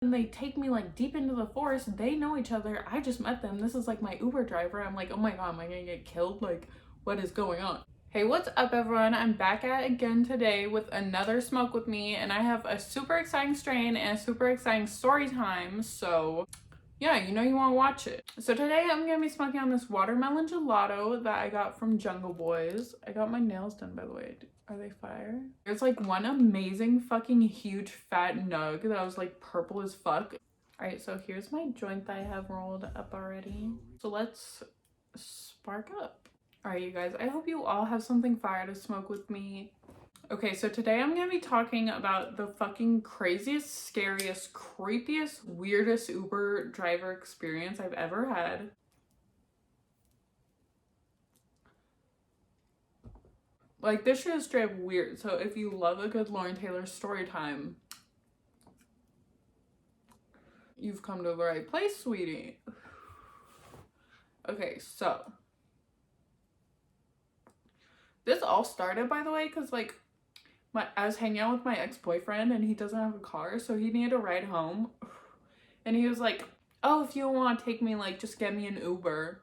And they take me like deep into the forest. They know each other. I just met them. This is like my Uber driver. I'm like, oh my god, am I gonna get killed? Like, what is going on? Hey, what's up everyone? I'm back at it again today with another smoke with me, and I have a super exciting strain and a super exciting story time. So yeah, you know you want to watch it. So today I'm gonna be smoking on this watermelon gelato that I got from Jungle Boys. I got my nails done, by the way. Are they fire? There's like one amazing fucking huge fat nug that was like purple as fuck. All right, so here's my joint that I have rolled up already. So let's spark up. All right, you guys, I hope you all have something fire to smoke with me. Okay, so today I'm gonna be talking about the fucking craziest, scariest, creepiest, weirdest Uber driver experience I've ever had. Like, this shit is straight up weird. So if you love a good Lauren Taylor story time, you've come to the right place, sweetie. Okay, so this all started, by the way, because like I was hanging out with my ex-boyfriend and he doesn't have a car, so he needed a ride home. And he was like, oh, if you don't want to take me, like, just get me an Uber.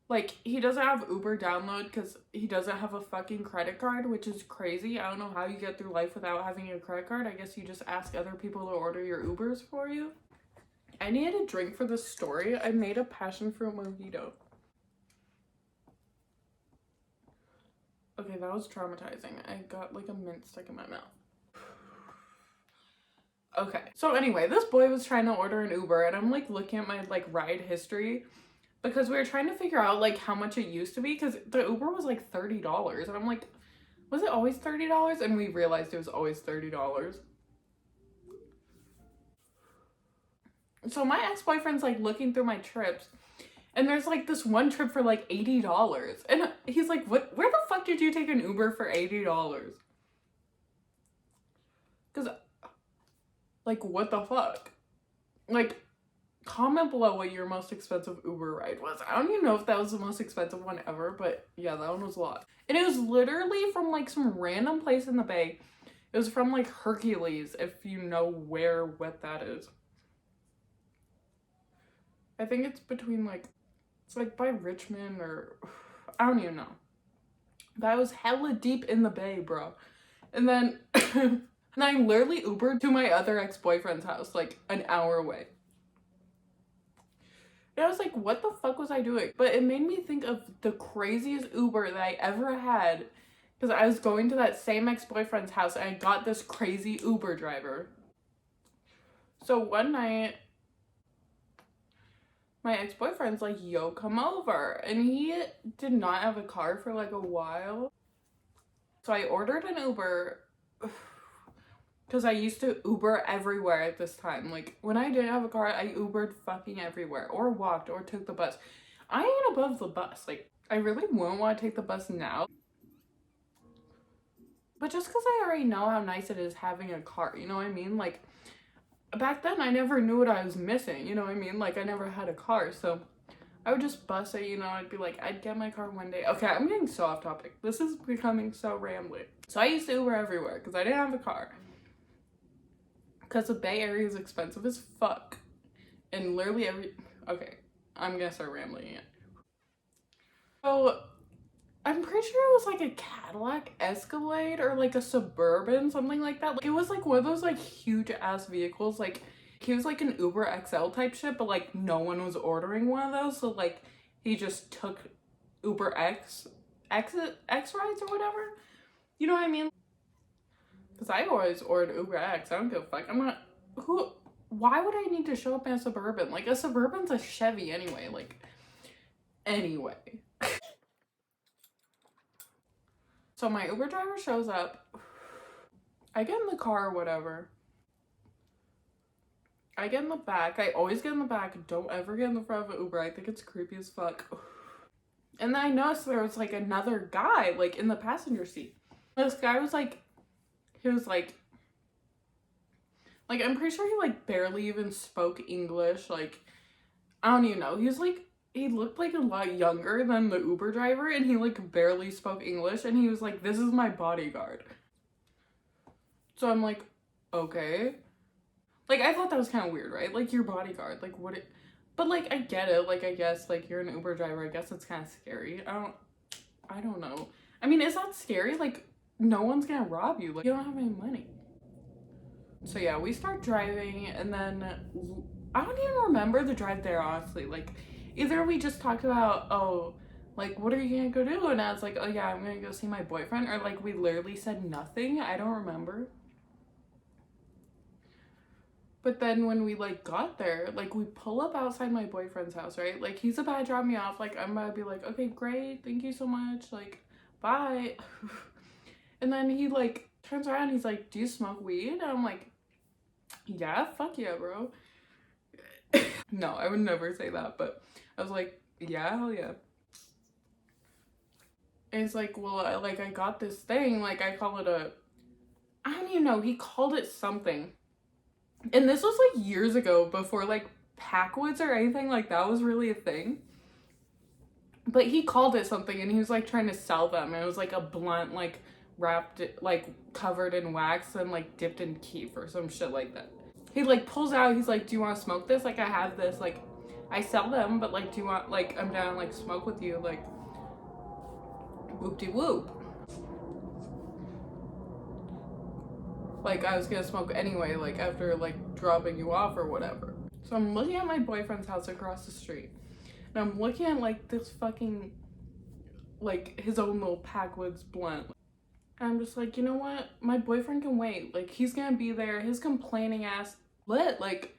Like, he doesn't have Uber download because he doesn't have a fucking credit card, which is crazy. I don't know how you get through life without having a credit card. I guess you just ask other people to order your Ubers for you. I needed a drink for this story. I made a passion fruit mojito. Okay, that was traumatizing. I got like a mint stuck in my mouth. Okay, so anyway, this boy was trying to order an Uber and I'm like looking at my like ride history because we were trying to figure out like how much it used to be because the Uber was like $30 and I'm like, was it always $30? And we realized it was always $30. So my ex-boyfriend's like looking through my trips and there's like this one trip for like $80 and he's like, what, where the fuck did you take an Uber for $80? Because like, what the fuck? Like, comment below what your most expensive Uber ride was. I don't even know if that was the most expensive one ever, but yeah, that one was a lot. And it was literally from like some random place in the Bay. It was from like Hercules, if you know what that is. I think it's between like, it's like by Richmond or, I don't even know. That was hella deep in the Bay, bro. And then, and I literally Ubered to my other ex-boyfriend's house, like an hour away. And I was like, what the fuck was I doing? But it made me think of the craziest Uber that I ever had because I was going to that same ex-boyfriend's house and I got this crazy Uber driver. So one night, my ex-boyfriend's like, yo, come over. And he did not have a car for like a while. So I ordered an Uber because I used to Uber everywhere at this time. Like, when I didn't have a car, I Ubered fucking everywhere or walked or took the bus. I ain't above the bus. Like, I really won't want to take the bus now. But just because I already know how nice it is having a car, you know what I mean? Like, back then, I never knew what I was missing, you know what I mean? Like, I never had a car, so I would just bus it, you know? I'd be like, I'd get my car one day. Okay, I'm getting so off topic. This is becoming so rambling. So I used to Uber everywhere because I didn't have a car. Because the Bay Area is expensive as fuck. And literally okay, I'm gonna start rambling again. So, I'm pretty sure it was like a Cadillac Escalade or like a Suburban, something like that. Like, it was like one of those like huge ass vehicles. Like, he was like an Uber XL type shit, but like no one was ordering one of those. So like, he just took Uber X rides or whatever. You know what I mean? Because I always ordered Uber X. I don't give a fuck. Why would I need to show up in a Suburban? Like, a Suburban's a Chevy anyway. Like, anyway. So my Uber driver shows up. I get in the car or whatever. I get in the back. I always get in the back. Don't ever get in the front of an Uber. I think it's creepy as fuck. And then I noticed there was like another guy like in the passenger seat. This guy was like, he was like I'm pretty sure he like barely even spoke English. Like, I don't even know. He was like, he looked like a lot younger than the Uber driver and he like barely spoke English and he was like, this is my bodyguard. So I'm like, okay. Like, I thought that was kind of weird, right? Like, your bodyguard, like, what it, but, like, I get it. Like, I guess, like, you're an Uber driver. I guess it's kind of scary. I don't know. I mean, is that scary? Like, no one's gonna rob you. Like, you don't have any money. So, yeah, we start driving, and then I don't even remember the drive there, honestly. Like, either we just talked about, oh, like, what are you gonna go do? And I was like, oh, yeah, I'm gonna go see my boyfriend. Or, like, we literally said nothing. I don't remember. But then when we like got there, like we pull up outside my boyfriend's house, right? Like he's about to drop me off. Like I'm about to be like, okay, great, thank you so much. Like, bye. And then he like turns around, he's like, do you smoke weed? And I'm like, yeah, fuck yeah, bro. No, I would never say that, but I was like, yeah, hell yeah. And it's like, well, I got this thing, like I call it a, I don't even know, he called it something. And this was like years ago before like Packwoods or anything like that was really a thing. But he called it something and he was like trying to sell them. And it was like a blunt, like wrapped, like covered in wax and like dipped in keef or some shit like that. He like pulls out, he's like, do you want to smoke this? Like I have this, like I sell them, but like, do you want, like, I'm down, like smoke with you, like whoop-de-whoop. Like I was gonna smoke anyway, like after like dropping you off or whatever. So I'm looking at my boyfriend's house across the street. And I'm looking at like this fucking, like his own little Packwoods blunt. And I'm just like, you know what? My boyfriend can wait. Like he's gonna be there. His complaining ass lit. Like,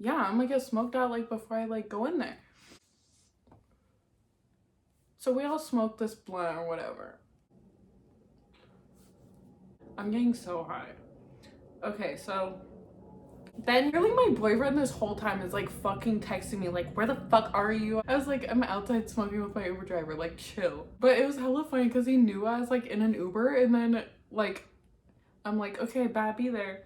yeah, I'm gonna get smoked out like before I like go in there. So we all smoked this blunt or whatever. I'm getting so high. Okay, so then really my boyfriend this whole time is like fucking texting me like, where the fuck are you? I was like, I'm outside smoking with my Uber driver, like chill. But it was hella funny because he knew I was like in an Uber, and then like I'm like, okay, bye, be there.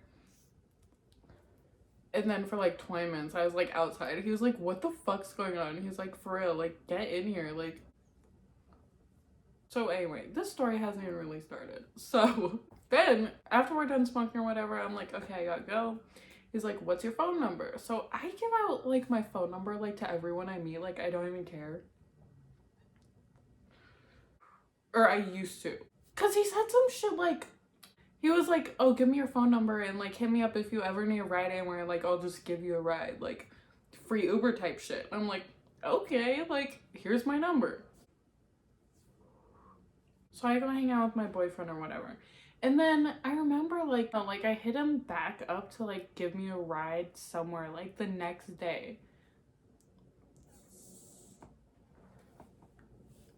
And then for like 20 minutes I was like outside. He was like, what the fuck's going on? He's like, for real, like get in here. Like, so anyway, this story hasn't even really started. So then after we're done smoking or whatever, I'm like, okay, I gotta go. He's like, what's your phone number? So I give out like my phone number like to everyone I meet. Like I don't even care. Or I used to. Cause he said some shit like, he was like, oh, give me your phone number and like hit me up if you ever need a ride anywhere. Like I'll just give you a ride. Like free Uber type shit. I'm like, okay, like here's my number. So I go hang out with my boyfriend or whatever. And then I remember like I hit him back up to like give me a ride somewhere like the next day.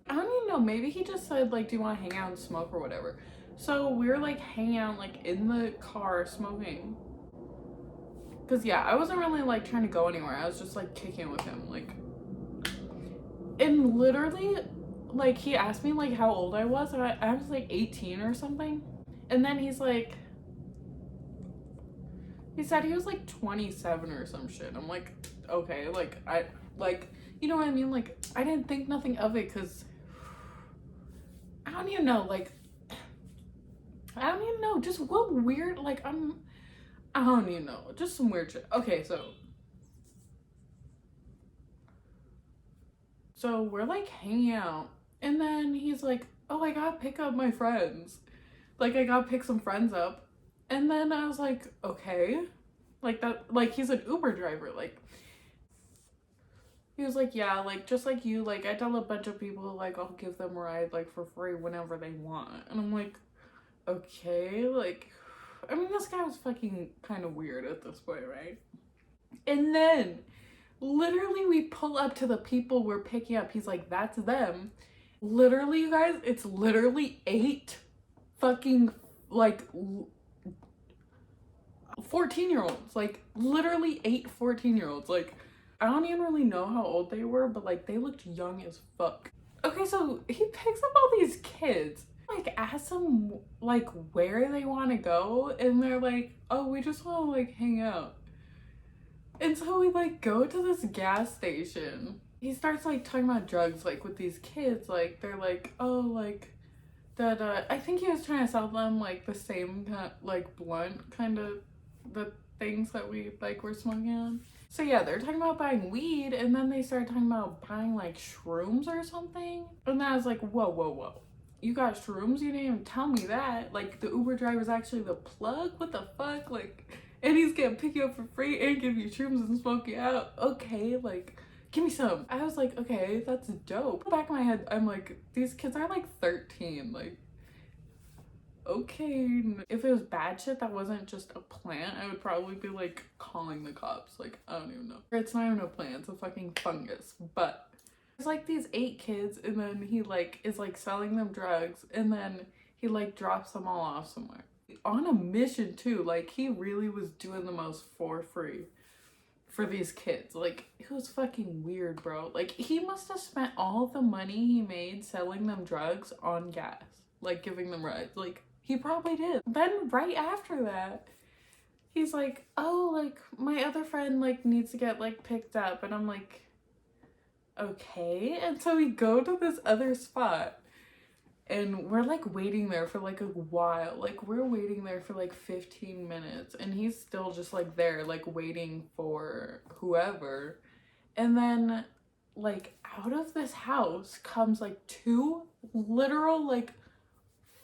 I don't even know, maybe he just said like, do you want to hang out and smoke or whatever. So we were like hanging out like in the car smoking. Cause yeah, I wasn't really like trying to go anywhere. I was just like kicking with him, like, and literally like he asked me like how old I was, and I was like 18 or something. And then he's like, he said he was like 27 or some shit. I'm like, okay, like I like, you know what I mean? Like I didn't think nothing of it because I don't even know, like I don't even know, just what weird, like I don't even know, just some weird shit. Okay, so we're like hanging out, and then he's like, oh, I gotta pick up my friends. Like I gotta pick some friends up. And then I was like, okay. Like that, like he's an Uber driver. Like he was like, yeah, like just like you, like I tell a bunch of people like I'll give them a ride like for free whenever they want. And I'm like, okay, like I mean this guy was fucking kind of weird at this point, right? And then literally we pull up to the people we're picking up. He's like, that's them. Literally, you guys, it's literally 8 fucking like 14-year-olds, like literally 8 14-year-olds. Like I don't even really know how old they were, but like they looked young as fuck. Okay, so he picks up all these kids, like asks them like where they want to go, and they're like, oh, we just want to like hang out. And so we like go to this gas station. He starts like talking about drugs like with these kids. Like they're like, oh, like that I think he was trying to sell them like the same kind like blunt kind of the things that we like were smoking on. So yeah, they're talking about buying weed, and then they started talking about buying like shrooms or something. And I was like, whoa, whoa, whoa. You got shrooms? You didn't even tell me that. Like, the Uber driver's actually the plug? What the fuck? Like, and he's gonna pick you up for free and give you shrooms and smoke you out. Okay, like, give me some. I was like, okay, that's dope. In the back of my head, I'm like, these kids are like 13. Like, okay. If it was bad shit that wasn't just a plant, I would probably be like calling the cops. Like, I don't even know. It's not even a plant, it's a fucking fungus. But there's like these 8 kids, and then he like is like selling them drugs, and then he like drops them all off somewhere. On a mission too. Like, he really was doing the most for free for these kids. Like, it was fucking weird, bro. Like, he must have spent all the money he made selling them drugs on gas. Like, giving them rides. Like, he probably did. Then right after that, he's like, oh, like, my other friend like needs to get like picked up. And I'm like, okay. And so we go to this other spot, and we're like waiting there for like a while. Like, we're waiting there for like 15 minutes, and he's still just like there, like waiting for whoever. And then like out of this house comes like 2 literal like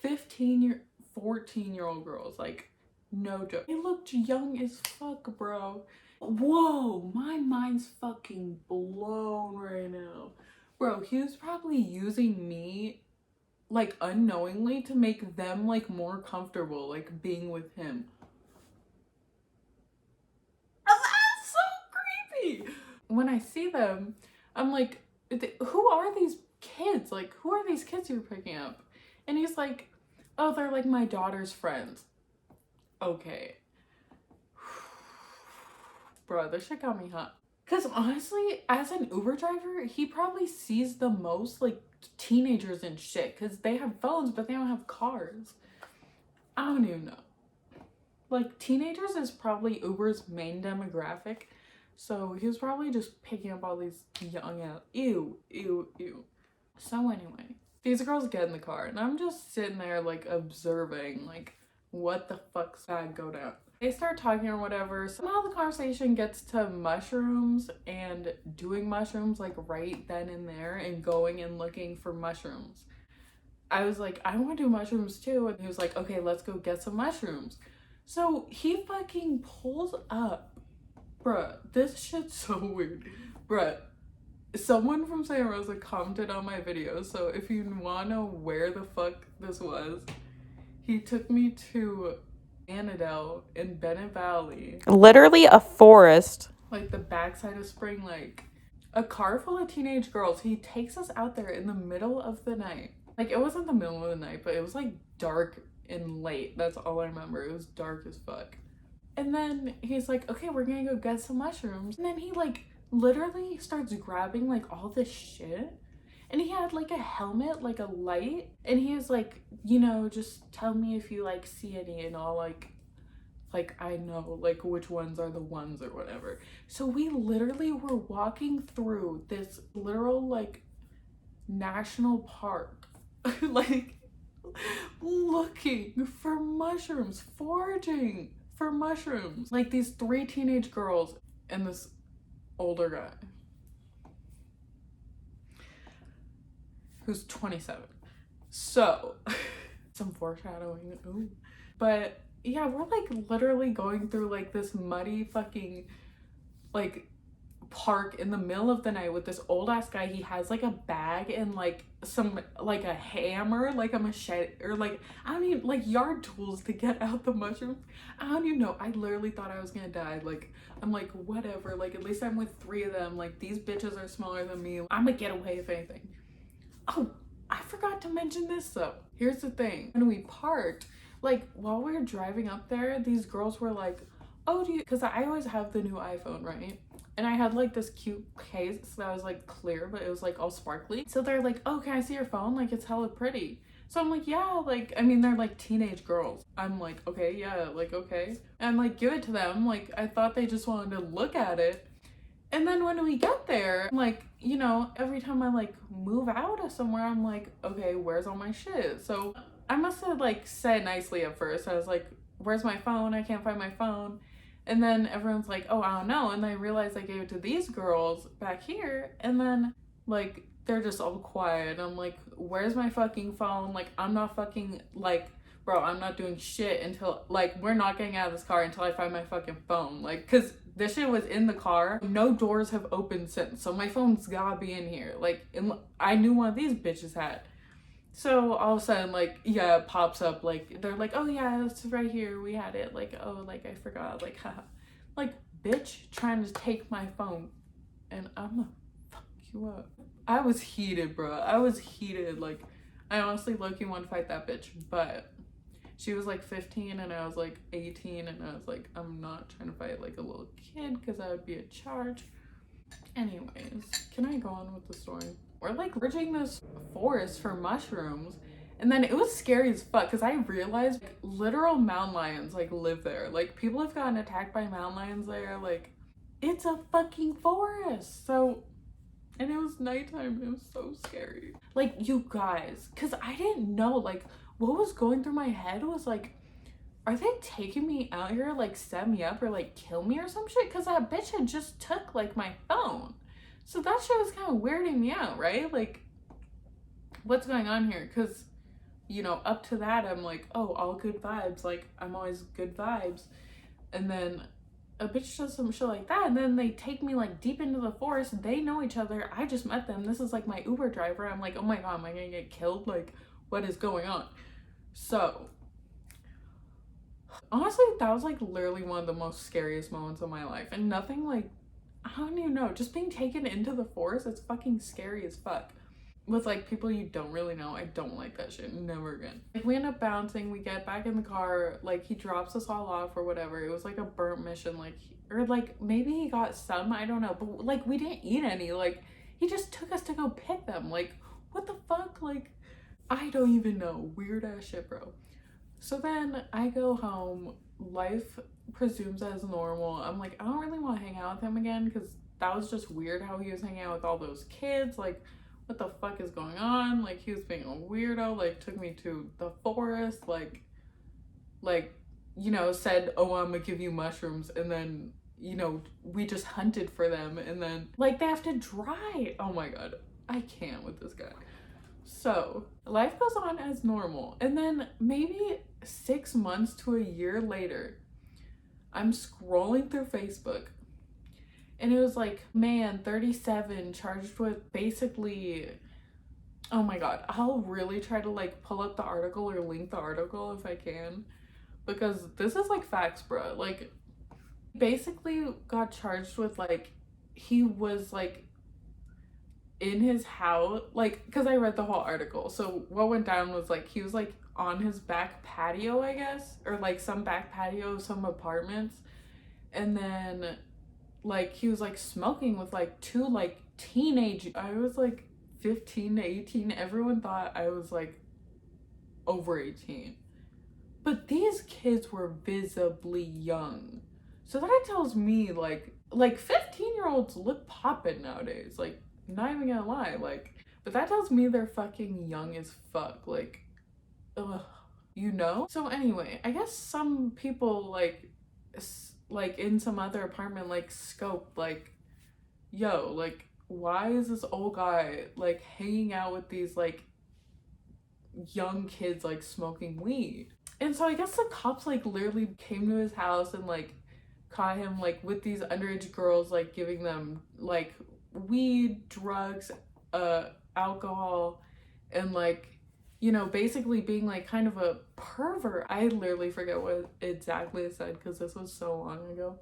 14-year-old girls. Like, no joke. They looked young as fuck, bro. Whoa, my mind's fucking blown right now. Bro, he was probably using me like unknowingly to make them like more comfortable like being with him. That's so creepy. When I see them, I'm like, who are these kids? Like, who are these kids you're picking up? And he's like, oh, they're like my daughter's friends. Okay. Bro, this shit got me hot. Because honestly, as an Uber driver, he probably sees the most like teenagers and shit, because they have phones but they don't have cars. I don't even know. Like, teenagers is probably Uber's main demographic, so he was probably just picking up all these young out. Ew, ew, ew. So anyway, these girls get in the car, and I'm just sitting there like observing, like, what the fuck's that go down. They start talking or whatever. Somehow the conversation gets to mushrooms and doing mushrooms like right then and there, and going and looking for mushrooms. I was like, I want to do mushrooms too. And he was like, okay, let's go get some mushrooms. So he fucking pulls up. Bruh, this shit's so weird. Bruh, someone from Santa Rosa commented on my video. So if you want to know where the fuck this was, he took me to Annandale in Bennett Valley. Literally a forest. Like the backside of Spring Lake. A car full of teenage girls. He takes us out there in the middle of the night. Like, it wasn't the middle of the night, but it was like dark and late. That's all I remember. It was dark as fuck. And then he's like, okay, we're gonna go get some mushrooms. And then he like literally starts grabbing like all this shit. And he had like a helmet, like a light. And he was like, you know, just tell me if you like see any, and I'll like I know like which ones are the ones or whatever. So we literally were walking through this literal like national park, like looking for mushrooms, foraging for mushrooms. Like, these 3 teenage girls and this older guy who's 27. So some foreshadowing. Ooh. But yeah, we're like literally going through like this muddy fucking like park in the middle of the night with this old ass guy. He has like a bag and like some like a hammer, like a machete, or like, I don't even, like yard tools to get out the mushrooms. I don't even know. I literally thought I was gonna die. Like, I'm like, whatever, like at least I'm with 3 of them. Like, these bitches are smaller than me. I'm gonna get away if anything. Oh, I forgot to mention this though. Here's the thing. When we parked, like while we were driving up there, these girls were like, oh, do you, because I always have the new iPhone, right? And I had like this cute case that was like clear, but it was like all sparkly. So they're like, oh, can I see your phone? Like, it's hella pretty. So I'm like, yeah, like, I mean, they're like teenage girls. I'm like, okay, yeah, like, okay. And like, give it to them. Like, I thought they just wanted to look at it. And then when we get there, like, you know, every time I like move out of somewhere, I'm like, okay, where's all my shit? So I must have like said nicely at first. I was like, where's my phone? I can't find my phone. And then everyone's like, oh, I don't know. And I realized I gave it to these girls back here. And then, like, they're just all quiet. I'm like, where's my fucking phone? Like, I'm not fucking, like, bro, I'm not doing shit until, like, we're not getting out of this car until I find my fucking phone. Like, because this shit was in the car. No doors have opened since. So my phone's gotta be in here. Like, I knew one of these bitches had. So all of a sudden, like, yeah, it pops up, like, they're like, oh yeah, it's right here, we had it, like, oh, like, I forgot, like, haha. Like, bitch, trying to take my phone, and I'm gonna fuck you up. I was heated, bro. I was heated, like, I honestly low-key want to fight that bitch, but she was, like, 15, and I was, like, 18, and I was like, I'm not trying to fight, like, a little kid, because that would be a charge. Anyways, can I go on with the story? We're like foraging this forest for mushrooms, and then it was scary as fuck because I realized like, literal mountain lions like live there. Like people have gotten attacked by mountain lions there. Like it's a fucking forest. So, and it was nighttime and it was so scary. Like you guys, because I didn't know like what was going through my head was like, are they taking me out here like set me up or like kill me or some shit? Because that bitch had just took like my phone. So that shit was kind of weirding me out, right? Like, what's going on here? Because, you know, up to that, I'm like, oh, all good vibes. Like, I'm always good vibes. And then a bitch does some shit like that. And then they take me, like, deep into the forest. They know each other. I just met them. This is, like, my Uber driver. I'm like, oh my God, am I going to get killed? Like, what is going on? So, honestly, that was, like, literally one of the most scariest moments of my life. And nothing, like, I don't even know. Just being taken into the forest, it's fucking scary as fuck. With like people you don't really know, I don't like that shit. Never again. Like we end up bouncing, we get back in the car, like he drops us all off or whatever. It was like a burnt mission, like or like maybe he got some, I don't know. But like we didn't eat any. Like he just took us to go pick them. Like what the fuck? Like I don't even know. Weird ass shit, bro. So then I go home, life presumes as normal. I'm like, I don't really want to hang out with him again because that was just weird how he was hanging out with all those kids. Like, what the fuck is going on? Like, he was being a weirdo, like, took me to the forest, like, you know, said, oh, I'm gonna give you mushrooms, and then, you know, we just hunted for them, and then, like, they have to dry. Oh my God, I can't with this guy. So life goes on as normal. And then maybe 6 months to a year later, I'm scrolling through Facebook and it was like, man, 37 charged with basically, oh my God, I'll really try to like pull up the article or link the article if I can, because this is like facts, bro. Like basically got charged with like, he was like in his house, like, because I read the whole article. So what went down was like he was like on his back patio, I guess, or like some back patio of some apartments, and then like he was like smoking with like two like teenage, I was like 15 to 18. Everyone thought I was like over 18, but these kids were visibly young. So that tells me like 15-year-olds look poppin' nowadays, like not even gonna lie, like, but that tells me they're fucking young as fuck, like, ugh, you know? So anyway, I guess some people like in some other apartment like scope like, yo, like, why is this old guy like hanging out with these like young kids like smoking weed? And so I guess the cops like literally came to his house and like caught him like with these underage girls, like giving them like weed, drugs, alcohol, and like, you know, basically being like kind of a pervert. I literally forget what exactly it said because this was so long ago,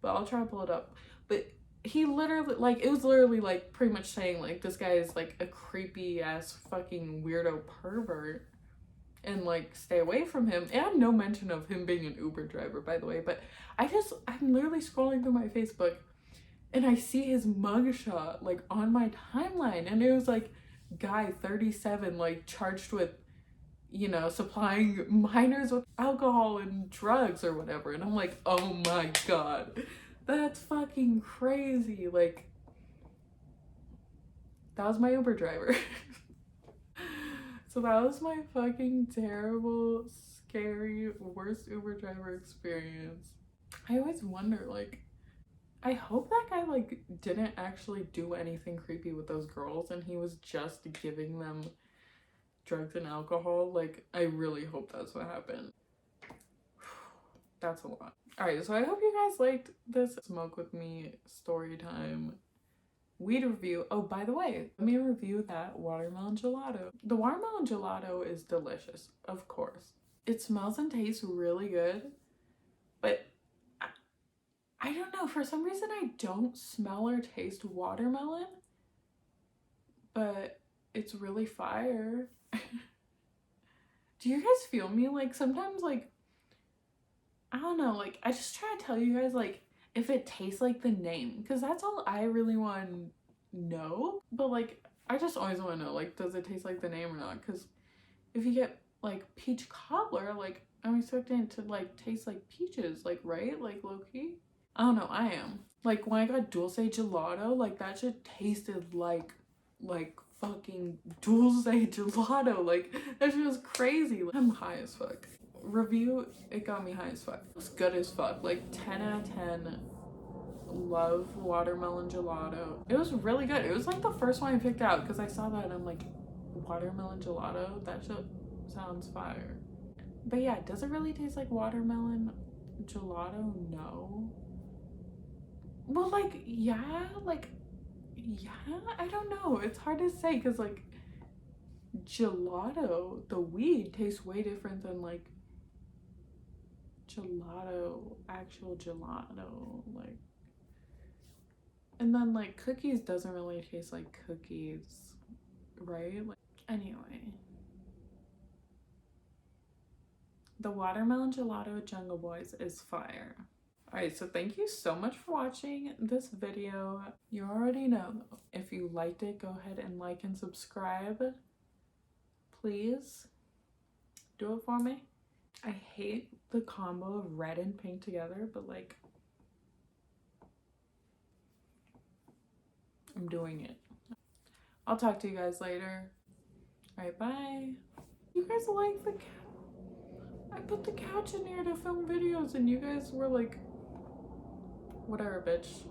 but I'll try to pull it up. But he literally, like, it was literally like pretty much saying like this guy is like a creepy ass fucking weirdo pervert and like stay away from him. And no mention of him being an Uber driver, by the way. But I'm literally scrolling through my Facebook and I see his mugshot like on my timeline, and it was like guy 37 like charged with, you know, supplying minors with alcohol and drugs or whatever. And I'm like, oh my God, that's fucking crazy. Like, that was my Uber driver. So that was my fucking terrible, scary, worst Uber driver experience. I always wonder, like, I hope that guy, like, didn't actually do anything creepy with those girls and he was just giving them drugs and alcohol. Like, I really hope that's what happened. That's a lot. Alright, so I hope you guys liked this smoke with me story time weed review. Oh, by the way, let me review that watermelon gelato. The watermelon gelato is delicious, of course. It smells and tastes really good, but I don't know, for some reason I don't smell or taste watermelon, but it's really fire. Do you guys feel me? Like, sometimes, like, I don't know, like, I just try to tell you guys, like, if it tastes like the name, because that's all I really want to know. But, like, I just always want to know, like, does it taste like the name or not? Because if you get, like, peach cobbler, like, I'm expecting it to, like, taste like peaches, like, right? Like, low-key? I don't know, I am. Like, when I got dulce gelato, like, that shit tasted like fucking dulce gelato. Like, that shit was crazy. I'm high as fuck. Review, it got me high as fuck. It was good as fuck. Like, 10 out of 10. Love watermelon gelato. It was really good. It was like the first one I picked out because I saw that and I'm like, watermelon gelato? That shit sounds fire. But yeah, does it really taste like watermelon gelato? No. Well, like, yeah, I don't know. It's hard to say because, like, gelato, the weed, tastes way different than, like, gelato, actual gelato, like. And then, like, cookies doesn't really taste like cookies, right? Like, anyway. The watermelon gelato at Jungle Boys is fire. Alright, so thank you so much for watching this video. You already know, if you liked it, go ahead and like and subscribe. Please do it for me. I hate the combo of red and pink together, but, like, I'm doing it. I'll talk to you guys later. Alright, bye. You guys like the couch? I put the couch in here to film videos and you guys were like, whatever, bitch.